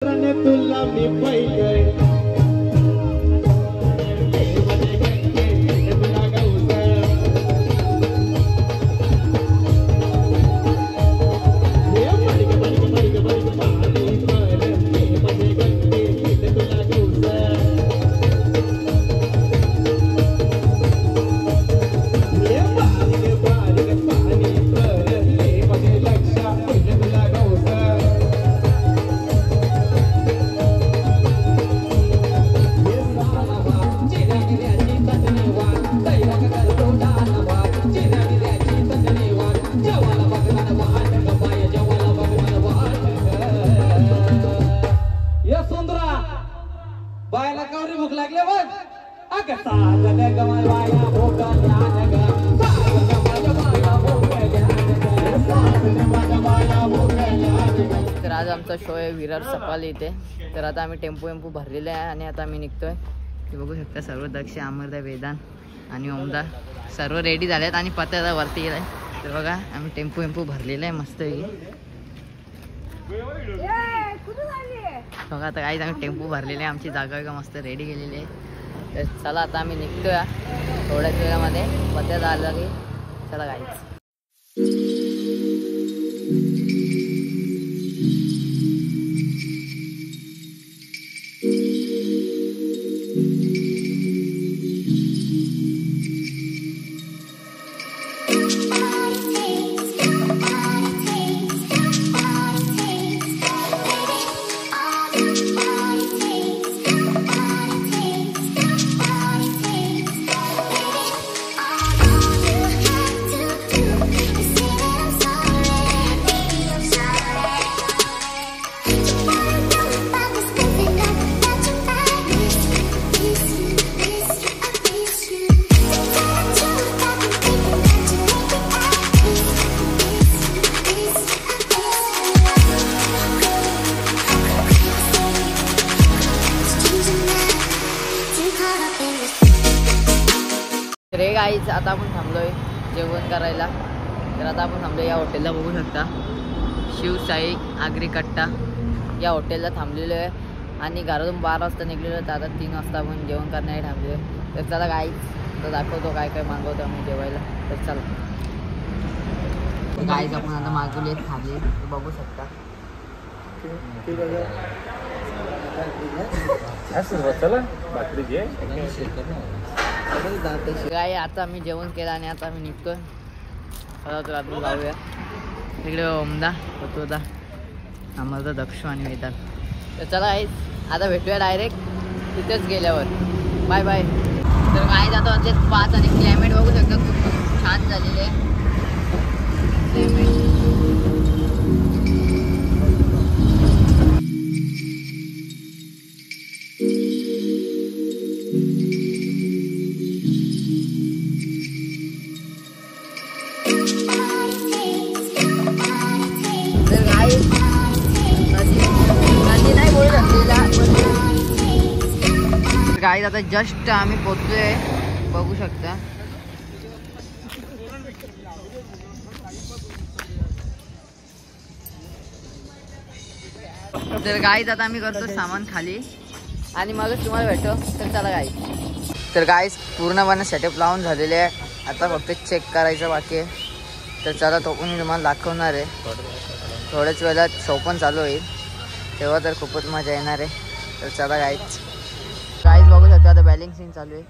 तुला मी पैक बायला कावरी भूक लागले बघ अग सागद गमल बाया भोका ध्यान ग सागद गमल बाया भोका ध्यान तर आज आमचा शो आहे विरार सपाल इथे. तर आता आम्ही टेम्पो भरलेले आहे आणि आता आम्ही निघतोय. ते बघू शकता सर्व दक्ष अमरदा वेदांत आणि ओमदा सर्व रेडी झालेत आणि पत्ता वरती गेलाय. तर बघा आम्ही टेम्पो भरलेला आहे मस्त बघा. आता काहीच आम्ही टेम्पो भरलेले आहे, आमची जागा का मस्त रेडी केलेली आहे. तर चला आता आम्ही निघतोय थोड्याच वेळामध्ये पत्त्यात आलं की चला काहीच. रे गाईच आता आपण थांबलोय जेवण करायला. तर आता आपण थांबलो या हॉटेलला, बघू शकता शिवसाई आगरी कट्टा या हॉटेलला थांबलेलो आहे. आणि घरातून 12 वाजता निघलेलो तर आता 3 वाजता आपण जेवण करण्यासाठी थांबलेलो आहे. तर चला गाईच तर दाखवतो काय काय मागवतो आम्ही जेवायला. तर चला गाईच आपण आता मागवले खाली बघू शकता. काय आता आम्ही जेवण केलं आणि आता आम्ही निघतोय. तर आपण जाऊया तिकडे ओमदा होता आम्हाला दक्ष आणि वेदांत. तर चला आहेच आता भेटूया डायरेक्ट तिथेच गेल्यावर. Bye bye. तर काय आता म्हणजे 5 आणि क्लायमेट बघू शकता खूप छान झालेले आहे क्लायमेट. गाईज आता जस्ट आम्ही पोहोचलोय बघू शकता. तर गाईज आता आम्ही करतो सामान खाली आणि मगच तुम्हाला भेटतो. तर चला गाईज. तर गाईज पूर्णपणे सेटअप लावून झालेले आहे, आता फक्त चेक करायचं बाकी आहे. तर चला तो पण तुम्हाला दाखवणार आहे. थोड्याच वेळात शो पण चालू होईल तेव्हा तर खूपच मजा येणार आहे. तर चला गाईज बघू शकता आता बॅलेन्सिंग चालू आहे.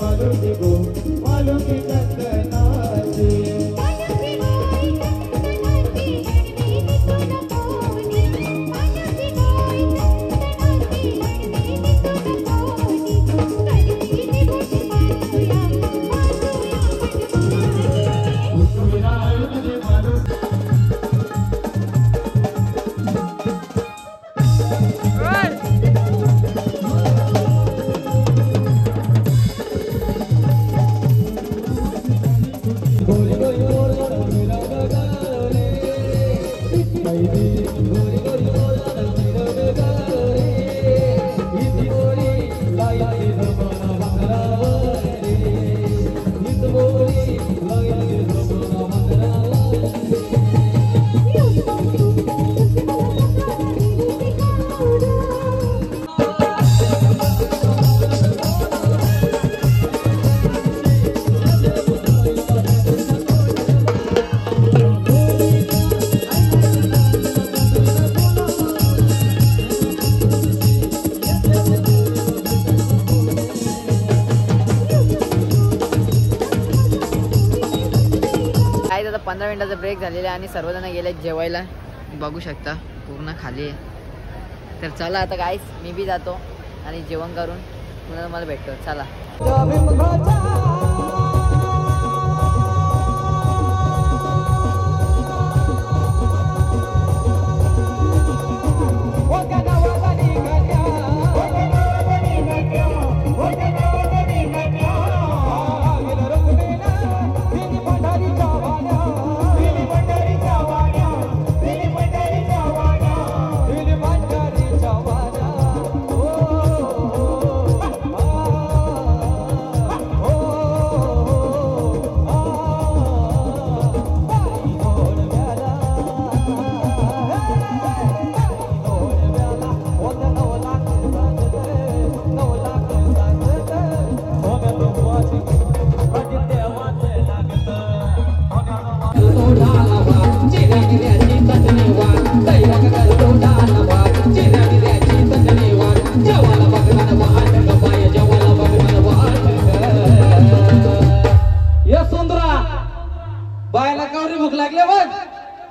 मालुकी गो मालुकी कंदनाची आता 15 मिनिटाचा ब्रेक झालेला आणि सर्वजण गेले जेवायला बघू शकता पूर्ण खाली आहे. तर चला आता गाईस मी बी जातो आणि जेवण करून पुन्हा मला भेटतो. चला बायला कावरी भूक लागले बघ.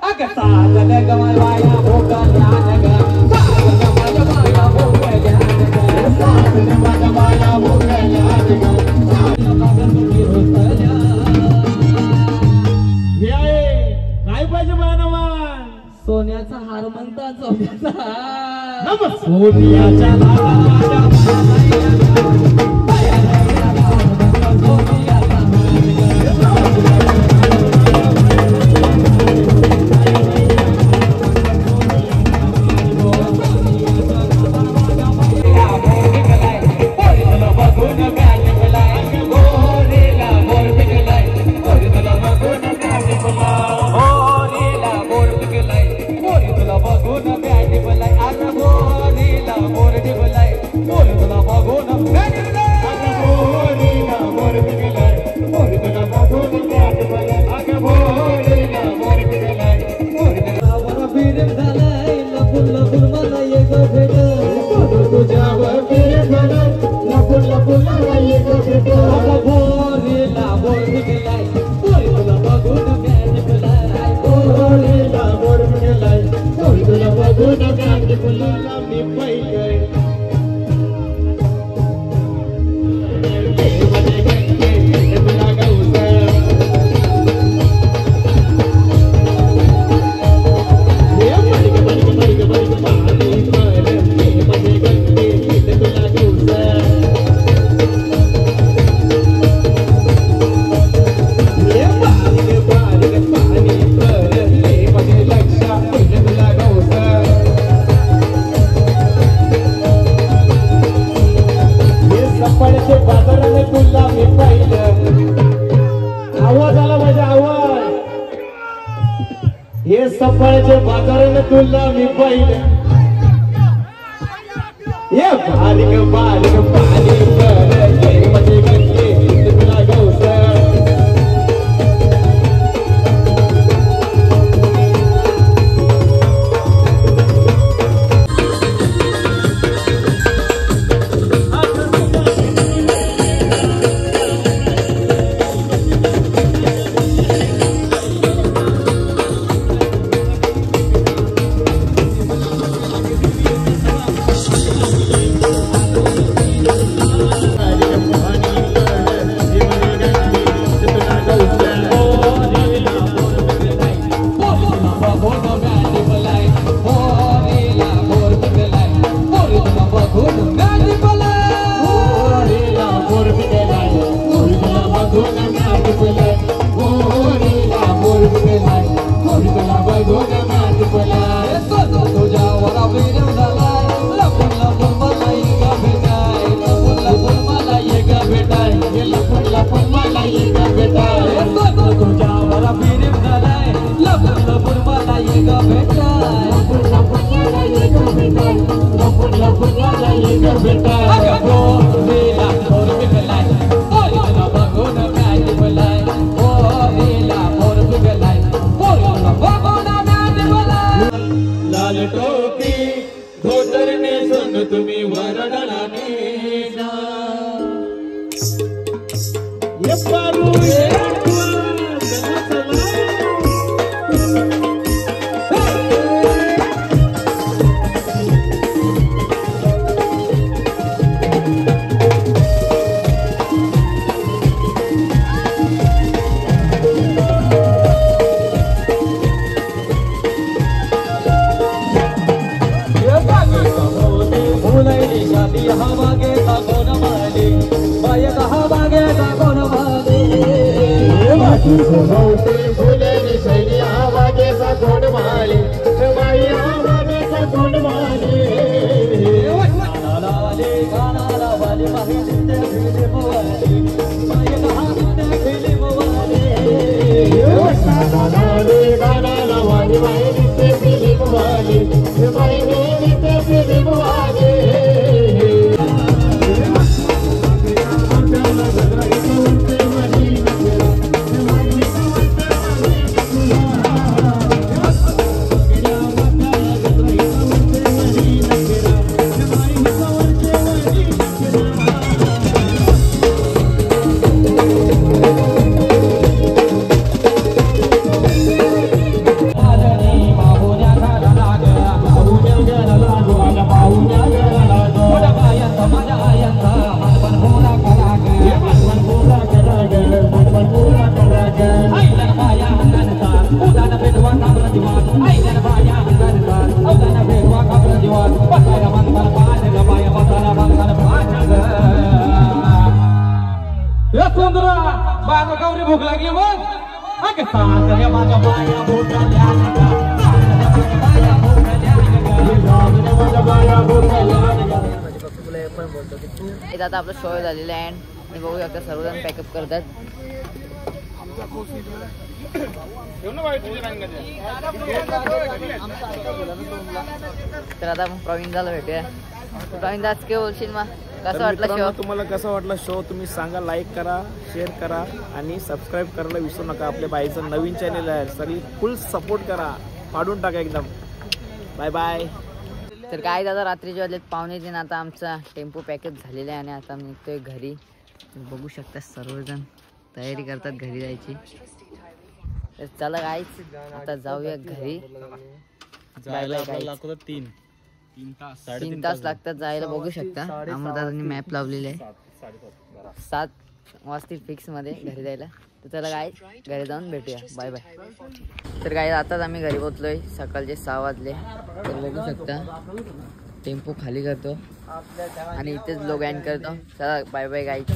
अग सागन गमन वाया भोकल्या नग सागन माझ्या माया भोकल्या नग सागन माझ्या माया भोकल्या नग हे आहे काय पाहिजे मानवा सोन्याचा हार म्हणतात सोन्याचा हार सोन्याच्या सफळचे बाजाराने तुला मी पाहिलं ये बारीक बारीक पाणी पर मध्ये गंगे तुला गौस ये पारू ये चला चला भूक लागली मग आता आपलं शो झालेलं आहे आणि बघू शकता सर्वजण पॅकअप करतात. तर आता आपण प्रवीण दाला भेटूया. प्रवीण दास काय बोलशील मग कसं वाटलं शो? तुम्हाला कसं वाटलं शो तुम्ही सांगा. लाईक करा, शेअर करा आणि सबस्क्राईब करायला विसरू नका. आपल्या बाईचं नवीन चॅनल आहे, सगळी फुल सपोर्ट करा, पाडून टाका एकदम. Bye bye. तर काय दादा रात्रीचे वाजलेत 2:45. आता आमचा टेम्पो पॅकेज झालेला आहे आणि आता मी निघतोय घरी. बघू शकता सर्वजण तयारी करतात घरी जायची. तर चला गाईच आता जाऊया घरी. लागतो 3 तास लागतात जायला. बघू शकता अमरदादांनी मॅप लावलेले आहे. 7 वाजतील फिक्स मध्ये घरी जायला. तर चला गाय घरी जाऊन भेटूया. Bye bye. तर गाय आताच आम्ही घरी पोहोचलोय. सकाळचे 6 वाजले. तर बघू शकता टेम्पो खाली करतो आणि इथेच ब्लॉग एंड करतो. चला बाय बाय गाईज.